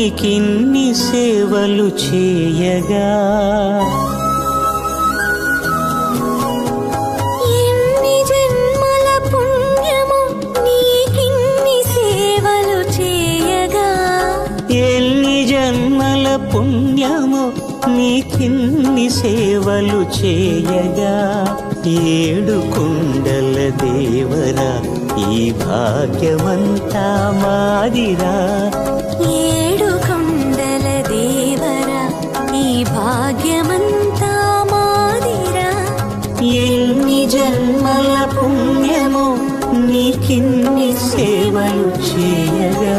నీకిన్ని సేవలు చేయగా ఎన్ని జన్మల పుణ్యము నీకిన్ని సేవలు చేయగా ఎన్ని జన్మల పుణ్యము నీకిన్ని సేవలు చేయగా ఏడు కుండల దేవరా ఈ భాగ్యమంతా మాదిరా ఏడు కొండల దేవరా ఈ భాగ్యమంతా మాదిరా ఎన్ని జన్మల పుణ్యము నీకిన్ని సేవలు చేయగా